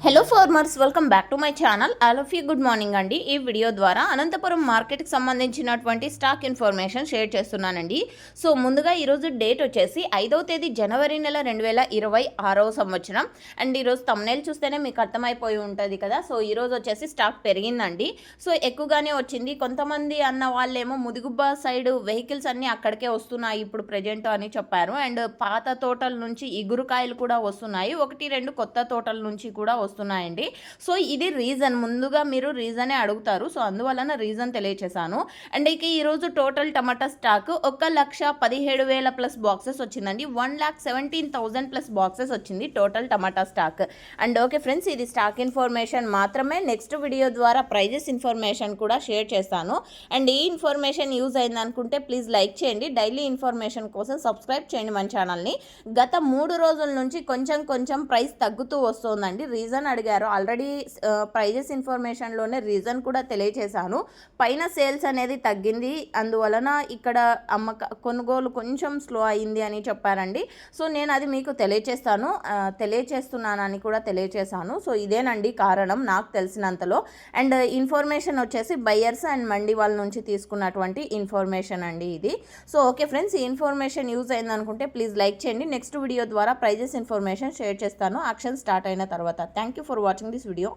Hello farmers, welcome back to my channel. All of you good morning అండి. ఈ video ద్వారా అనంతపురం మార్కెట్కి సంబంధించినటువంటి స్టాక్ ఇన్ఫర్మేషన్ షేర్ చేస్తున్నానండి. సో ముందుగా ఈరోజు డేట్ వచ్చేసి 5వ తేదీ జనవరి నెల 2026వ సంవత్సరం. అండ్ ఈరోజు థంబ్నెయిల్ చూస్తేనే మీకు అర్థమైపోయి ఉంటుంది కదా. సో ఈరోజు వచ్చేసి స్టాక్ పెరిగిందండి. సో ఎక్కువగానే వచ్చింది. కొంతమంది అన్న వాళ్ళేమో ముదిగుబ్బ సైడ్ వెహికల్స్ అన్నీ అక్కడికే వస్తున్నాయి ఇప్పుడు ప్రజెంట్ అని చెప్పారు. అండ్ పాత తోటల నుంచి ఇగురుకాయలు కూడా వస్తున్నాయి, 1-2 కొత్త తోటల నుంచి కూడా వస్తున్నాయండి. సో ఇది రీజన్, ముందుగా మీరు రీజనే అడుగుతారు. సో అందువలన రీజన్ తెలియచేశాను. అండ్ ఇక ఈరోజు టోటల్ టమాటా స్టాక్ 1,17,000 ప్లస్ బాక్సెస్ వచ్చిందండి. 1,17,000 ప్లస్ బాక్సెస్ వచ్చింది total tomato stock. And okay friends, ఇది స్టాక్ ఇన్ఫర్మేషన్ మాత్రమే. నెక్స్ట్ వీడియో ద్వారా ప్రైజెస్ ఇన్ఫర్మేషన్ కూడా షేర్ చేస్తాను. అండ్ ఈ ఇన్ఫర్మేషన్ యూజ్ అయింది అనుకుంటే ప్లీజ్ లైక్ చేయండి. డైలీ ఇన్ఫర్మేషన్ కోసం సబ్స్క్రైబ్ చేయండి మన ఛానల్ని. గత 3 రోజుల నుంచి కొంచెం ప్రైస్ తగ్గుతూ వస్తుందండి. రీజన్ అడిగారు, ఆల్రెడీ ప్రైజెస్ ఇన్ఫర్మేషన్లోనే రీజన్ కూడా తెలియచేశాను. పైన సేల్స్ అనేది తగ్గింది, అందువలన ఇక్కడ కొనుగోలు కొంచెం స్లో అయింది అని చెప్పారండి. సో నేను అది మీకు తెలియచేస్తున్నానని కూడా తెలియచేశాను. సో ఇదేనండి కారణం నాకు తెలిసినంతలో. అండ్ ఇన్ఫర్మేషన్ వచ్చేసి బయ్యర్స్ అండ్ మండి వాళ్ళ నుంచి తీసుకున్నటువంటి ఇన్ఫర్మేషన్ అండి ఇది. సో ఓకే ఫ్రెండ్స్, ఈ ఇన్ఫర్మేషన్ యూజ్ అయింది అనుకుంటే ప్లీజ్ లైక్ చేయండి. నెక్స్ట్ వీడియో ద్వారా ప్రైజెస్ ఇన్ఫర్మేషన్ షేర్ చేస్తాను యాక్షన్ స్టార్ట్ అయిన తర్వాత. Thank you for watching this video.